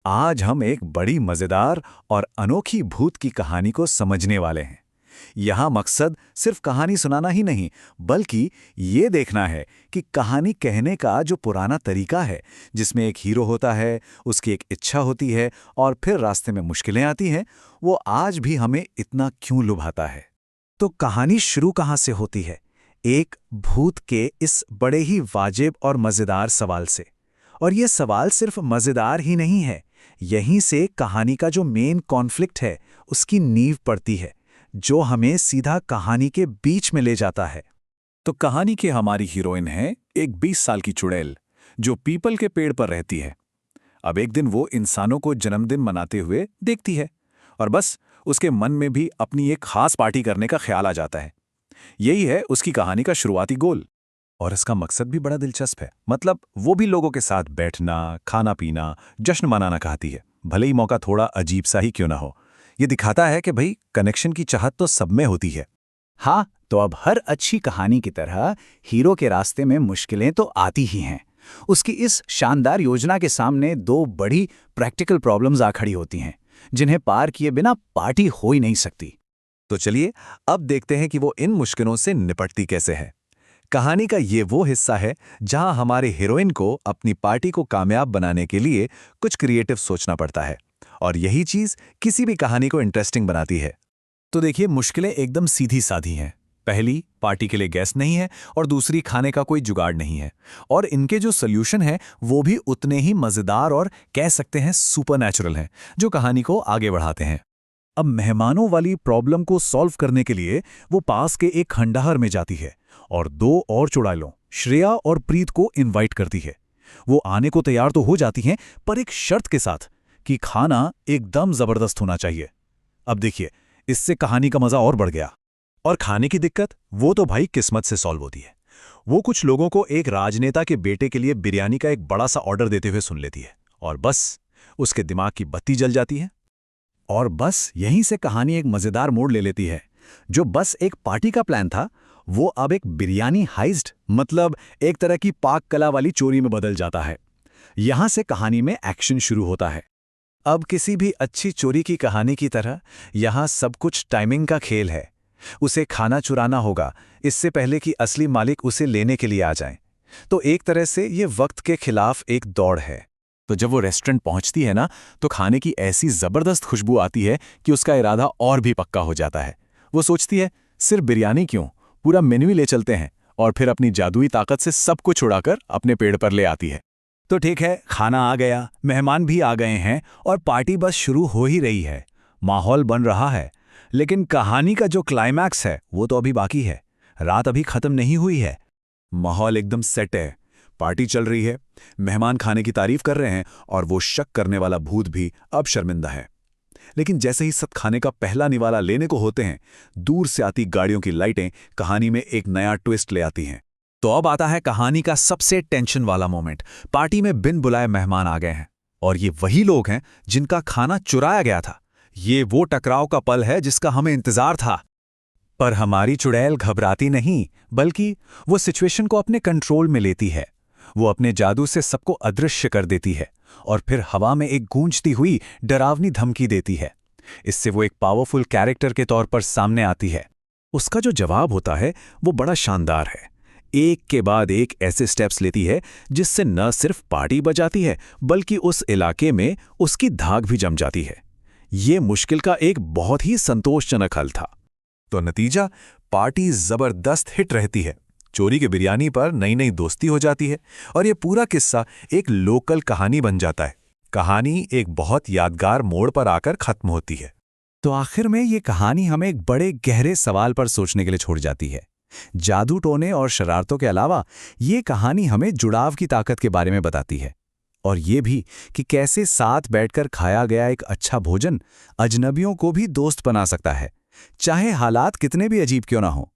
आज हम एक बड़ी मजेदार और अनोखी भूत की कहानी को समझने वाले हैं। यहाँ मकसद सिर्फ कहानी सुनाना ही नहीं, बल्कि ये देखना है कि कहानी कहने का जो पुराना तरीका है, जिसमें एक हीरो होता है, उसकी एक इच्छा होती है और फिर रास्ते में मुश्किलें आती हैं, वो आज भी हमें इतना क्यों लुभाता है। तो कहानी शुरू कहाँ से होती है? एक भूत के इस बड़े ही वाजिब और मज़ेदार सवाल से। और ये सवाल सिर्फ मज़ेदार ही नहीं है, यहीं से कहानी का जो मेन कॉन्फ्लिक्ट है उसकी नींव पड़ती है, जो हमें सीधा कहानी के बीच में ले जाता है। तो कहानी की हमारी हीरोइन है एक 20 साल की चुड़ैल, जो पीपल के पेड़ पर रहती है। अब एक दिन वो इंसानों को जन्मदिन मनाते हुए देखती है और बस उसके मन में भी अपनी एक खास पार्टी करने का ख्याल आ जाता है। यही है उसकी कहानी का शुरुआती गोल। और इसका मकसद भी बड़ा दिलचस्प है। मतलब वो भी लोगों के साथ बैठना, खाना पीना, जश्न मनाना चाहती है, भले ही मौका थोड़ा अजीब सा ही क्यों ना हो। ये दिखाता है कि भाई कनेक्शन की चाहत तो सब में होती है। हाँ, तो अब हर अच्छी कहानी की तरह हीरो के रास्ते में मुश्किलें तो आती ही हैं। उसकी इस शानदार योजना के सामने दो बड़ी प्रैक्टिकल प्रॉब्लम्स आ खड़ी होती हैं, जिन्हें पार किए बिना पार्टी हो ही नहीं सकती। तो चलिए अब देखते हैं कि वो इन मुश्किलों से निपटती कैसे है। कहानी का ये वो हिस्सा है जहां हमारे हीरोइन को अपनी पार्टी को कामयाब बनाने के लिए कुछ क्रिएटिव सोचना पड़ता है, और यही चीज किसी भी कहानी को इंटरेस्टिंग बनाती है। तो देखिए, मुश्किलें एकदम सीधी साधी हैं। पहली, पार्टी के लिए गेस्ट नहीं है, और दूसरी, खाने का कोई जुगाड़ नहीं है। और इनके जो सोल्यूशन है वो भी उतने ही मजेदार और कह सकते हैं सुपरनैचुरल हैं, जो कहानी को आगे बढ़ाते हैं। अब मेहमानों वाली प्रॉब्लम को सॉल्व करने के लिए वो पास के एक खंडहर में जाती है और दो और चुड़ैलों, श्रेया और प्रीत को इनवाइट करती है। वो आने को तैयार तो हो जाती हैं, पर एक शर्त के साथ कि खाना एकदम जबरदस्त होना चाहिए। अब देखिए, इससे कहानी का मजा और बढ़ गया। और खाने की दिक्कत, वो तो भाई किस्मत से सॉल्व होती है। वो कुछ लोगों को एक राजनेता के बेटे के लिए बिरयानी का एक बड़ा सा ऑर्डर देते हुए सुन लेती है, और बस उसके दिमाग की बत्ती जल जाती है। और बस यहीं से कहानी एक मजेदार मोड़ ले लेती है। जो बस एक पार्टी का प्लान था, वो अब एक बिरयानी हाइस्ट, मतलब एक तरह की पाक कला वाली चोरी में बदल जाता है। यहां से कहानी में एक्शन शुरू होता है। अब किसी भी अच्छी चोरी की कहानी की तरह यहां सब कुछ टाइमिंग का खेल है। उसे खाना चुराना होगा इससे पहले कि असली मालिक उसे लेने के लिए आ जाएं। तो एक तरह से ये वक्त के खिलाफ एक दौड़ है। तो जब वो रेस्टोरेंट पहुंचती है ना, तो खाने की ऐसी जबरदस्त खुशबू आती है कि उसका इरादा और भी पक्का हो जाता है। वो सोचती है, सिर्फ बिरयानी क्यों, पूरा मेन्यू ले चलते हैं, और फिर अपनी जादुई ताकत से सब कुछ उड़ाकर अपने पेड़ पर ले आती है। तो ठीक है, खाना आ गया, मेहमान भी आ गए हैं और पार्टी बस शुरू हो ही रही है। माहौल बन रहा है, लेकिन कहानी का जो क्लाइमैक्स है वो तो अभी बाकी है। रात अभी खत्म नहीं हुई है। माहौल एकदम सेट है, पार्टी चल रही है, मेहमान खाने की तारीफ कर रहे हैं, और वो शक करने वाला भूत भी अब शर्मिंदा है। लेकिन जैसे ही सब खाने का पहला निवाला लेने को होते हैं, दूर से आती गाड़ियों की लाइटें कहानी में एक नया ट्विस्ट ले आती हैं। तो अब आता है कहानी का सबसे टेंशन वाला मोमेंट। पार्टी में बिन बुलाए मेहमान आ गए हैं, और ये वही लोग हैं जिनका खाना चुराया गया था। ये वो टकराव का पल है जिसका हमें इंतजार था। पर हमारी चुड़ैल घबराती नहीं, बल्कि वो सिचुएशन को अपने कंट्रोल में लेती है। वो अपने जादू से सबको अदृश्य कर देती है, और फिर हवा में एक गूंजती हुई डरावनी धमकी देती है। इससे वो एक पावरफुल कैरेक्टर के तौर पर सामने आती है। उसका जो जवाब होता है वो बड़ा शानदार है। एक के बाद एक ऐसे स्टेप्स लेती है जिससे न सिर्फ पार्टी बचाती है, बल्कि उस इलाके में उसकी धाक भी जम जाती है। ये मुश्किल का एक बहुत ही संतोषजनक हल था। तो नतीजा, पार्टी जबरदस्त हिट रहती है। चोरी की बिरयानी पर नई नई दोस्ती हो जाती है, और ये पूरा किस्सा एक लोकल कहानी बन जाता है। कहानी एक बहुत यादगार मोड़ पर आकर खत्म होती है। तो आखिर में ये कहानी हमें एक बड़े गहरे सवाल पर सोचने के लिए छोड़ जाती है। जादू टोने और शरारतों के अलावा ये कहानी हमें जुड़ाव की ताकत के बारे में बताती है, और ये भी कि कैसे साथ बैठकर खाया गया एक अच्छा भोजन अजनबियों को भी दोस्त बना सकता है, चाहे हालात कितने भी अजीब क्यों ना हो।